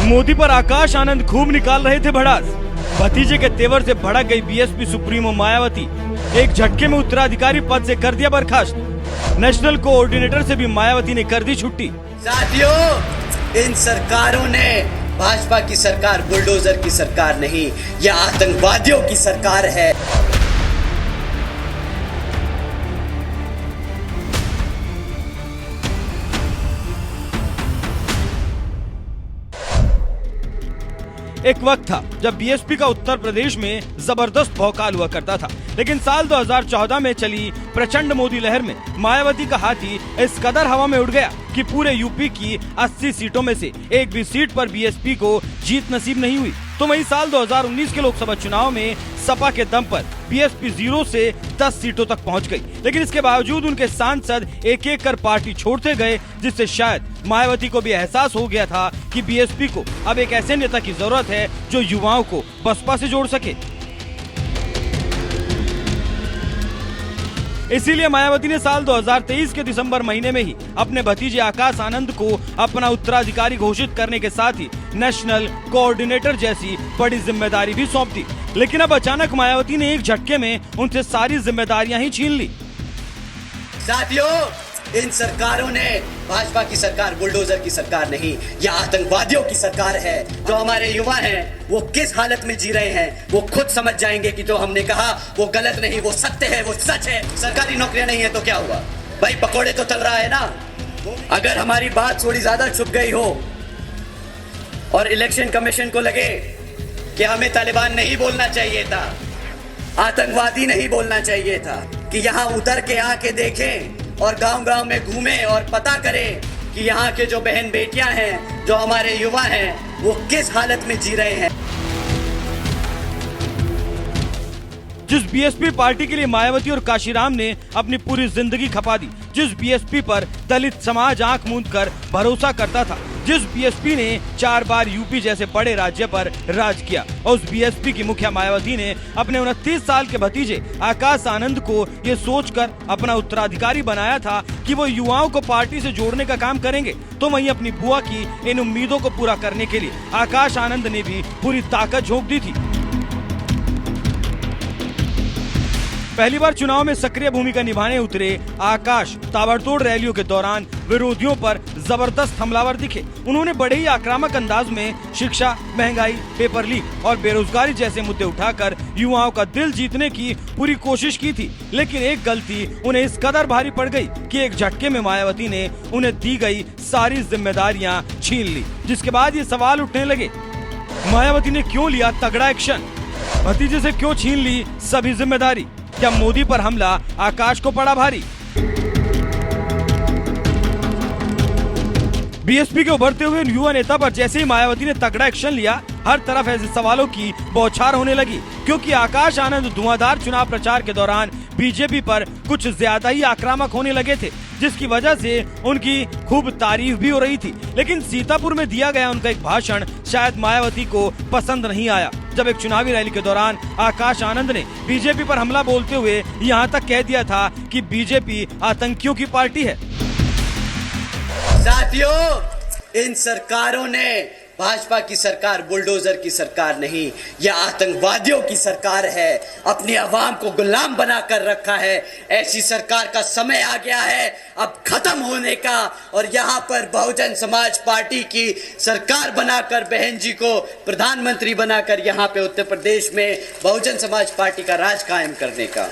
मोदी पर आकाश आनंद खूब निकाल रहे थे भड़ास। भतीजे के तेवर से भड़क गई बीएसपी सुप्रीमो मायावती। एक झटके में उत्तराधिकारी पद से कर दिया बर्खास्त। नेशनल कोऑर्डिनेटर से भी मायावती ने कर दी छुट्टी। साथियों, इन सरकारों ने भाजपा की सरकार बुलडोजर की सरकार नहीं, यह आतंकवादियों की सरकार है। एक वक्त था जब बीएसपी का उत्तर प्रदेश में जबरदस्त भौकाल हुआ करता था, लेकिन साल 2014 में चली प्रचंड मोदी लहर में मायावती का हाथी इस कदर हवा में उड़ गया कि पूरे यूपी की 80 सीटों में से एक भी सीट पर बीएसपी को जीत नसीब नहीं हुई। तो वही साल 2019 के लोकसभा चुनाव में सपा के दम पर बीएसपी 0 से 10 सीटों तक पहुंच गई, लेकिन इसके बावजूद उनके सांसद एक एक कर पार्टी छोड़ते गए, जिससे शायद मायावती को भी एहसास हो गया था कि बीएसपी को अब एक ऐसे नेता की जरूरत है जो युवाओं को बसपा से जोड़ सके। इसीलिए मायावती ने साल 2023 के दिसंबर महीने में ही अपने भतीजे आकाश आनंद को अपना उत्तराधिकारी घोषित करने के साथ ही नेशनल कोऑर्डिनेटर जैसी बड़ी जिम्मेदारी भी सौंप दी। लेकिन अब अचानक मायावती ने एक झटके में उनसे सारी जिम्मेदारियां ही छीन ली। साथियों, इन सरकारों ने भाजपा की सरकार बुलडोजर की सरकार नहीं, यह आतंकवादियों की सरकार है। जो हमारे युवा हैं वो किस हालत में जी रहे हैं वो खुद समझ जाएंगे कि जो हमने कहा वो गलत नहीं, वो सत्य है, वो सच है। सरकारी नौकरियां नहीं है तो क्या हुआ भाई, पकोड़े तो चल रहा है ना। अगर हमारी बात थोड़ी ज्यादा छुप गई हो और इलेक्शन कमीशन को लगे कि हमें तालिबान नहीं बोलना चाहिए था, आतंकवादी नहीं बोलना चाहिए था, कि यहाँ उतर के आके देखें और गांव-गांव में घूमें और पता करें कि यहाँ के जो बहन बेटियां हैं, जो हमारे युवा हैं, वो किस हालत में जी रहे हैं। जिस बीएसपी पार्टी के लिए मायावती और काशीराम ने अपनी पूरी जिंदगी खपा दी, जिस बीएसपी पर दलित समाज आंख मूंद कर भरोसा करता था, जिस बीएसपी ने 4 बार यूपी जैसे बड़े राज्य पर राज किया, और उस बीएसपी की मुखिया मायावती ने अपने 29 साल के भतीजे आकाश आनंद को ये सोचकर अपना उत्तराधिकारी बनाया था कि वो युवाओं को पार्टी से जोड़ने का काम करेंगे। तो वहीं अपनी बुआ की इन उम्मीदों को पूरा करने के लिए आकाश आनंद ने भी पूरी ताकत झोंक दी थी। पहली बार चुनाव में सक्रिय भूमिका निभाने उतरे आकाश ताबड़तोड़ रैलियों के दौरान विरोधियों पर जबरदस्त हमलावर दिखे। उन्होंने बड़े ही आक्रामक अंदाज में शिक्षा, महंगाई, पेपर लीक और बेरोजगारी जैसे मुद्दे उठाकर युवाओं का दिल जीतने की पूरी कोशिश की थी। लेकिन एक गलती उन्हें इस कदर भारी पड़ गई कि एक झटके में मायावती ने उन्हें दी गई सारी जिम्मेदारियां छीन ली, जिसके बाद ये सवाल उठने लगे, मायावती ने क्यों लिया तगड़ा एक्शन? भतीजे से क्यों छीन ली सभी जिम्मेदारी? क्या मोदी पर हमला आकाश को पड़ा भारी? बीएसपी के उभरते हुए युवा नेता पर जैसे ही मायावती ने तगड़ा एक्शन लिया, हर तरफ ऐसे सवालों की बौछार होने लगी, क्योंकि आकाश आनंद धुआंधार चुनाव प्रचार के दौरान बीजेपी पर कुछ ज्यादा ही आक्रामक होने लगे थे, जिसकी वजह से उनकी खूब तारीफ भी हो रही थी। लेकिन सीतापुर में दिया गया उनका एक भाषण शायद मायावती को पसंद नहीं आया, जब एक चुनावी रैली के दौरान आकाश आनंद ने बीजेपी पर हमला बोलते हुए यहाँ तक कह दिया था कि बीजेपी आतंकियों की पार्टी है। साथियों, इन सरकारों ने भाजपा की सरकार बुलडोजर की सरकार नहीं, यह आतंकवादियों की सरकार है। अपनी आवाम को गुलाम बनाकर रखा है। ऐसी सरकार का समय आ गया है अब खत्म होने का, और यहाँ पर बहुजन समाज पार्टी की सरकार बनाकर बहन जी को प्रधानमंत्री बनाकर यहाँ पे उत्तर प्रदेश में बहुजन समाज पार्टी का राज कायम करने का।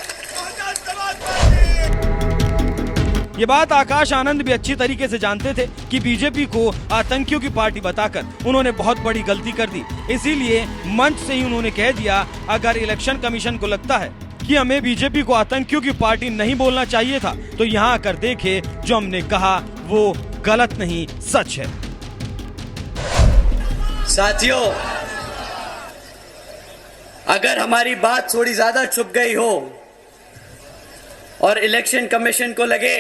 ये बात आकाश आनंद भी अच्छी तरीके से जानते थे कि बीजेपी को आतंकियों की पार्टी बताकर उन्होंने बहुत बड़ी गलती कर दी। इसीलिए मंच से ही उन्होंने कह दिया, अगर इलेक्शन कमीशन को लगता है कि हमें बीजेपी को आतंकियों की पार्टी नहीं बोलना चाहिए था, तो यहाँ आकर देखे जो हमने कहा वो गलत नहीं, सच है। साथियों, अगर हमारी बात थोड़ी ज्यादा छुप गई हो और इलेक्शन कमीशन को लगे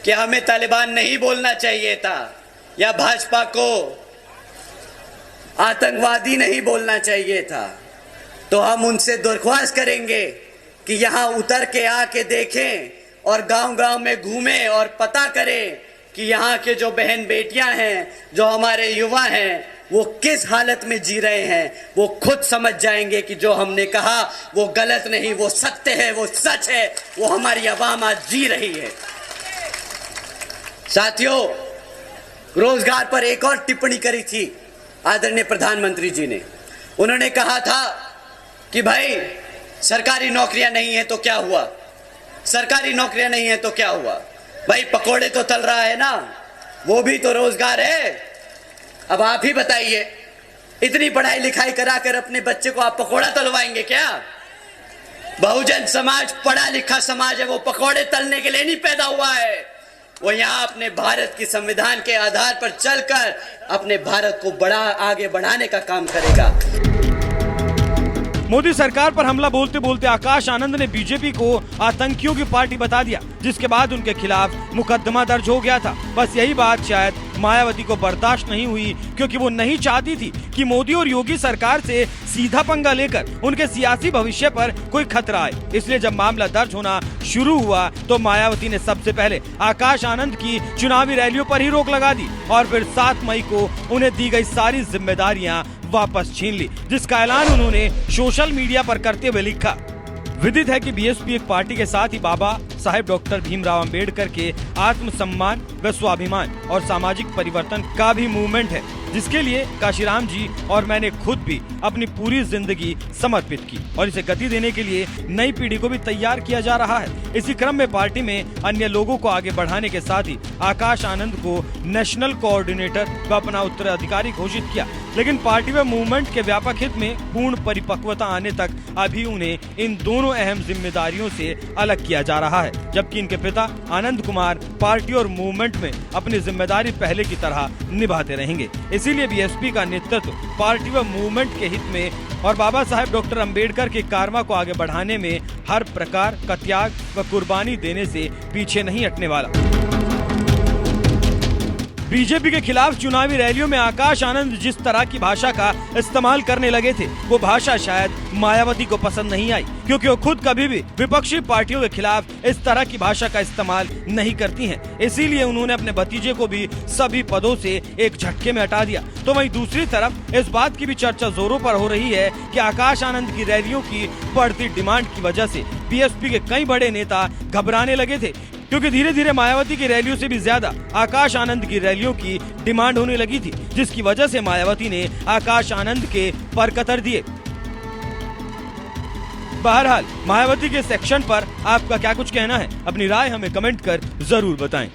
कि हमें तालिबान नहीं बोलना चाहिए था, या भाजपा को आतंकवादी नहीं बोलना चाहिए था, तो हम उनसे दरख्वास्त करेंगे कि यहाँ उतर के आके देखें और गांव-गांव में घूमें और पता करें कि यहाँ के जो बहन बेटियां हैं, जो हमारे युवा हैं, वो किस हालत में जी रहे हैं वो खुद समझ जाएंगे कि जो हमने कहा वो गलत नहीं, वो सत्य है, वो सच है, वो हमारी आवाम आज जी रही है। साथियों, रोजगार पर एक और टिप्पणी करी थी आदरणीय प्रधानमंत्री जी ने। उन्होंने कहा था कि भाई सरकारी नौकरियां नहीं है तो क्या हुआ, सरकारी नौकरियां नहीं है तो क्या हुआ, भाई पकोड़े तो तल रहा है ना, वो भी तो रोजगार है। अब आप ही बताइए, इतनी पढ़ाई लिखाई कराकर अपने बच्चे को आप पकोड़ा तलवाएंगे क्या? बहुजन समाज पढ़ा लिखा समाज है, वो पकोड़े तलने के लिए नहीं पैदा हुआ है, वो यहाँ अपने भारत की संविधान के आधार पर चलकर अपने भारत को आगे बढ़ाने का काम करेगा। मोदी सरकार पर हमला बोलते बोलते आकाश आनंद ने बीजेपी को आतंकियों की पार्टी बता दिया, जिसके बाद उनके खिलाफ मुकदमा दर्ज हो गया था। बस यही बात शायद मायावती को बर्दाश्त नहीं हुई, क्योंकि वो नहीं चाहती थी कि मोदी और योगी सरकार से सीधा पंगा लेकर उनके सियासी भविष्य पर कोई खतरा आए। इसलिए जब मामला दर्ज होना शुरू हुआ तो मायावती ने सबसे पहले आकाश आनंद की चुनावी रैलियों पर ही रोक लगा दी और फिर 7 मई को उन्हें दी गई सारी जिम्मेदारियां वापस छीन ली, जिसका ऐलान उन्होंने सोशल मीडिया पर करते हुए लिखा। विदित है कि बीएसपी एक पार्टी के साथ ही बाबा साहेब डॉक्टर भीमराव अंबेडकर के आत्मसम्मान व स्वाभिमान और सामाजिक परिवर्तन का भी मूवमेंट है, जिसके लिए काशीराम जी और मैंने खुद भी अपनी पूरी जिंदगी समर्पित की और इसे गति देने के लिए नई पीढ़ी को भी तैयार किया जा रहा है। इसी क्रम में पार्टी में अन्य लोगों को आगे बढ़ाने के साथ ही आकाश आनंद को नेशनल कोऑर्डिनेटर व अपना उत्तराधिकारी घोषित किया, लेकिन पार्टी व मूवमेंट के व्यापक हित में पूर्ण परिपक्वता आने तक अभी उन्हें इन दोनों अहम जिम्मेदारियों से अलग किया जा रहा है, जबकि इनके पिता आनंद कुमार पार्टी और मूवमेंट में अपनी जिम्मेदारी पहले की तरह निभाते रहेंगे। इसीलिए बीएसपी का नेतृत्व पार्टी व मूवमेंट के हित में और बाबा साहेब डॉक्टर अंबेडकर के कारवा को आगे बढ़ाने में हर प्रकार का त्याग व कुर्बानी देने से पीछे नहीं हटने वाला। बीजेपी के खिलाफ चुनावी रैलियों में आकाश आनंद जिस तरह की भाषा का इस्तेमाल करने लगे थे, वो भाषा शायद मायावती को पसंद नहीं आई, क्योंकि वो खुद कभी भी विपक्षी पार्टियों के खिलाफ इस तरह की भाषा का इस्तेमाल नहीं करती हैं। इसीलिए उन्होंने अपने भतीजे को भी सभी पदों से एक झटके में हटा दिया। तो वहीं दूसरी तरफ इस बात की भी चर्चा जोरों पर हो रही है कि आकाश आनंद की रैलियों की बढ़ती डिमांड की वजह से बीएसपी के कई बड़े नेता घबराने लगे थे, क्योंकि धीरे धीरे मायावती की रैलियों से भी ज्यादा आकाश आनंद की रैलियों की डिमांड होने लगी थी, जिसकी वजह से मायावती ने आकाश आनंद के पर कतर दिए। बहरहाल मायावती के सेक्शन पर आपका क्या कुछ कहना है? अपनी राय हमें कमेंट कर जरूर बताएं।